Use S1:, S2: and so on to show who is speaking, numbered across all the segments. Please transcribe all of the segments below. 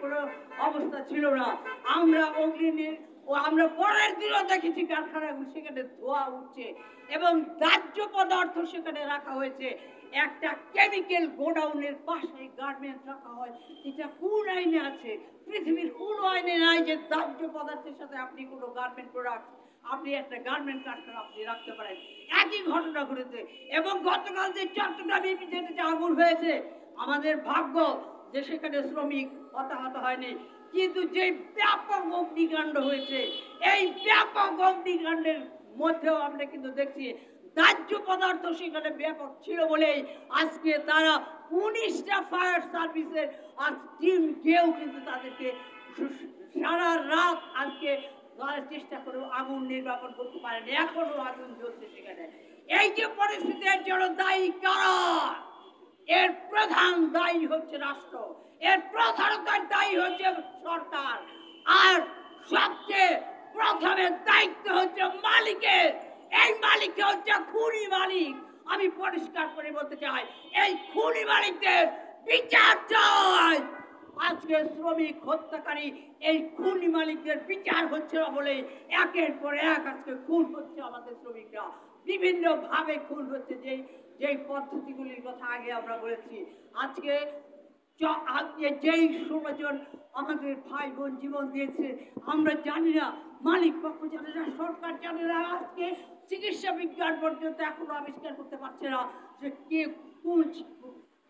S1: কোনো অবস্থা ছিল না। আমরা আমরা পরের দিনও দেখেছি কারখানাগুলো সেখানে ধোঁয়া উঠছে এবং দাহ্য পদার্থ সেখানে রাখা হয়েছে। একটা কেমিক্যাল গোডাউনের পাশে গার্মেন্টস রাখা হয়, এটা কোন আইনে আছে? পৃথিবীর কোন আইনে নাই যে দাহ্য পদার্থের সাথে আপনি কোনো গার্মেন্ট প্রোডাক্ট, আপনি একটা গার্মেন্ট কারখানা আপনি রাখতে পারেন। একই ঘটনা ঘটেছে। এবং গতকাল যে চট্টগ্রামে যেটা আগুন হয়েছে, আমাদের ভাগ্য যে সেখানে শ্রমিক হতাহত হয়নি, কিন্তু যে ব্যাপক অগ্নিকাণ্ড হয়েছে, এই ব্যাপক অগ্নিকাণ্ডের মধ্যেও আমরা কিন্তু দেখছি দাহ্য পদার্থ সেখানে ব্যাপক ছিল বলেই আজকে তারা 19টা ফায়ার সার্ভিসের টিম গিয়েও কিন্তু তাদেরকে সারা রাত আজকে চেষ্টা করে আগুন নির্বাপন করতে পারেনি। এখনো আগুন জ্বলছে সেখানে। এই যে পরিস্থিতির জন্য দায়ী কারা? এর প্রধান দায়ী হচ্ছে রাষ্ট্র, এর প্রধানতার দায়ী হচ্ছে সরকার, আর সবচেয়ে প্রথমে দায়িত্ব হচ্ছে মালিকের। এই মালিক হচ্ছে খুনি মালিক। আমি পরিষ্কার করে বলতে চাই, এই খুনি মালিকদের বিচার চাই। আজকে শ্রমিক হত্যাকারী এই খুনি মালিকদের বিচার হচ্ছে না বলে একের পর এক আজকে খুন হচ্ছে আমাদের শ্রমিকরা, বিভিন্ন ভাবে খুন হচ্ছে। যেই পদ্ধতিগুলির কথা আগে আমরা বলেছি, আজকে যেই 16 জন আমাদের ভাই বোন জীবন দিয়েছে, আমরা জানি না, মালিক পক্ষ জানে না, সরকার জানে না। আজকে চিকিৎসা বিজ্ঞান পর্যন্ত এখনো আবিষ্কার করতে পারছে না যে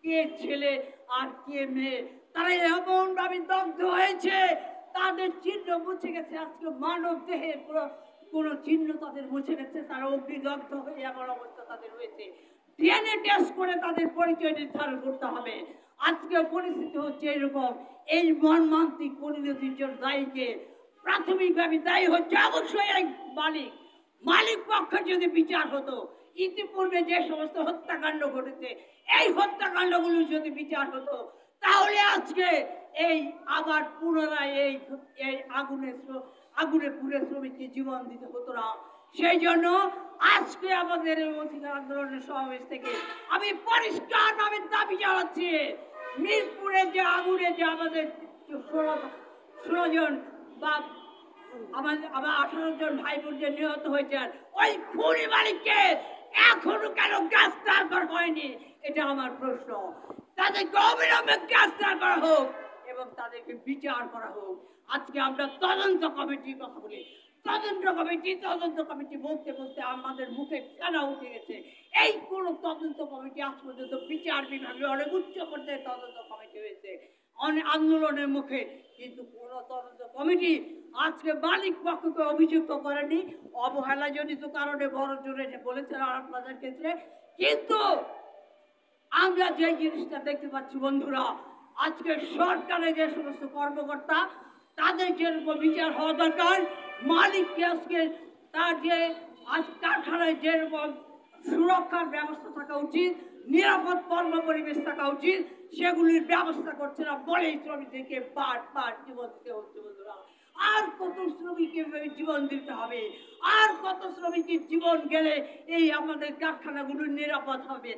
S1: কে ছেলে আর কে মেয়ে। তারা এমন ভাবে দগ্ধ হয়েছে, তাদের চিহ্ন মুছে গেছে। আজকে মানব দেহের কোনো চিহ্ন তাদের মুছে গেছে, তারা অগ্নিদগ্ধ হয়ে এমন অবস্থা তাদের হয়েছে। ডিএনএ টেস্ট করে তাদের পরিচয় নির্ধারণ করতে হবে। আজকে পরিস্থিতি হচ্ছে এরকম। এই মর্মান্তিক পরিণতির জন্য দায়ীকে প্রাথমিকভাবে দায়ী হচ্ছে অবশ্যই এই মালিক পক্ষের যদি বিচার হতো, ইতিপূর্বে যে সমস্ত হত্যাকাণ্ড ঘটেছে, এই হত্যাকাণ্ডগুলো যদি বিচার হতো, তাহলে আজকে এই আবার পুনরায় এই আগুনে পুড়ে শ্রমিককে জীবন দিতে হতো না। সেই জন্য আজকে আমাদের এই অধিকার আন্দোলনের সমাবেশ থেকে আমি পরিষ্কারভাবে দাবি জানাচ্ছি, মিরপুরে যে আগুনে যে আমাদের 16 জন বা আমার 18 জন ভাই বোন যে নিহত হয়েছেন, ওই খুনি মালিককে এখনো কেন গ্রেফতার করা হয়নি? এটা আমার প্রশ্ন। তাদেরকে অবিলম্বে গ্রেফতার করা হোক এবং তাদেরকে বিচার করা হোক। আজকে আমরা তদন্ত কমিটির কথা বলি, তদন্ত কমিটি বলতে বলতে আমাদের মুখে ফেনা উঠে গেছে। এই কোন তদন্ত কমিটি আজ পর্যন্ত বিচার বিভাগে অনেক উচ্চ পর্যায়ে তদন্ত কমিটি হয়েছে অনেক আন্দোলনের মুখে, কিন্তু কোন তদন্ত কমিটি আজকে মালিক পক্ষকে অভিযুক্ত করেনি অবহেলাজনিত কারণে। বড় জোরে বলেছেন আপনাদের ক্ষেত্রে, কিন্তু আমরা যে জিনিসটা দেখতে পাচ্ছি বন্ধুরা, আজকে সরকারের যে সমস্ত কর্মকর্তা, তাদের যেরকম বিচার হওয়া দরকার, মালিককে আজকে তার যে আজ কারখানায় যেরকম সুরক্ষার ব্যবস্থা থাকা উচিত, নিরাপদ কর্ম পরিবেশ থাকা উচিত, সেগুলির ব্যবস্থা করছে না বলেই শ্রমিকদেরকে বারবার জীবন দিতে হচ্ছে বন্ধুরা। আর কত শ্রমিকের জীবন দিতে হবে? আর কত শ্রমিকের জীবন গেলে এই আমাদের কারখানাগুলো নিরাপদ হবে?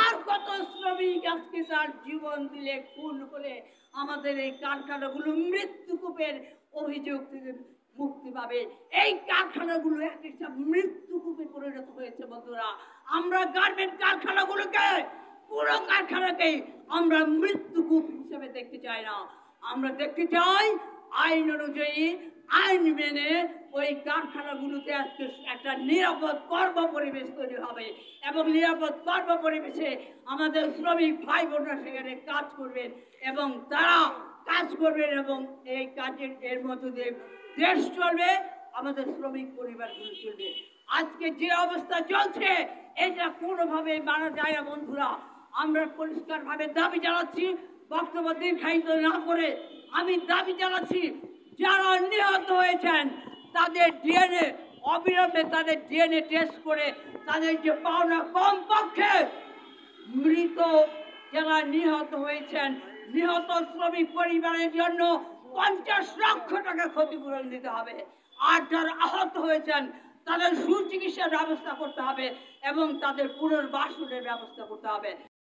S1: আর কত শ্রমিক আজকে তার জীবন দিলে খুন হলে আমাদের এই কারখানাগুলো মৃত্যুকূপের অভিযোগ থেকে মুক্তি পাবে? এই কারখানাগুলো একটা মৃত্যুকূপে পরিণত হয়েছে বন্ধুরা। আমরা গার্মেন্ট কারখানাগুলোকে, পুরো কারখানাকে আমরা মৃত্যুকূপ হিসেবে দেখতে চাই না। আমরা দেখতে চাই আইন অনুযায়ী, আইন মেনে ওই কারখানাগুলোতে আজকে একটা নিরাপদ কর্ম পরিবেশ তৈরি হবে এবং নিরাপদ কর্ম পরিবেশে আমাদের শ্রমিক ভাই বোনরা সেখানে কাজ করবেন এবং তারা কাজ করবেন এবং এই কাজের এর মধ্য দিয়ে দেশ চলবে, আমাদের শ্রমিক পরিবারগুলো চলবে। আজকে যে অবস্থা চলছে, এটা কোনোভাবে মানা যায় না বন্ধুরা। আমরা পরিষ্কারভাবে দাবি জানাচ্ছি, বক্তব্য দীর্ঘায়িত না করে আমি দাবি জানাচ্ছি, যারা নিহত হয়েছেন তাদের ডিএনএ অবিলম্বে তাদের ডিএনএ টেস্ট করে তাদের যে পাওনা, কমপক্ষে মৃত যারা নিহত হয়েছেন, নিহত শ্রমিক পরিবারের জন্য 50 লক্ষ টাকা ক্ষতিপূরণ দিতে হবে। আর যারা আহত হয়েছেন তাদের সুচিকিৎসার ব্যবস্থা করতে হবে এবং তাদের পুনর্বাসনের ব্যবস্থা করতে হবে।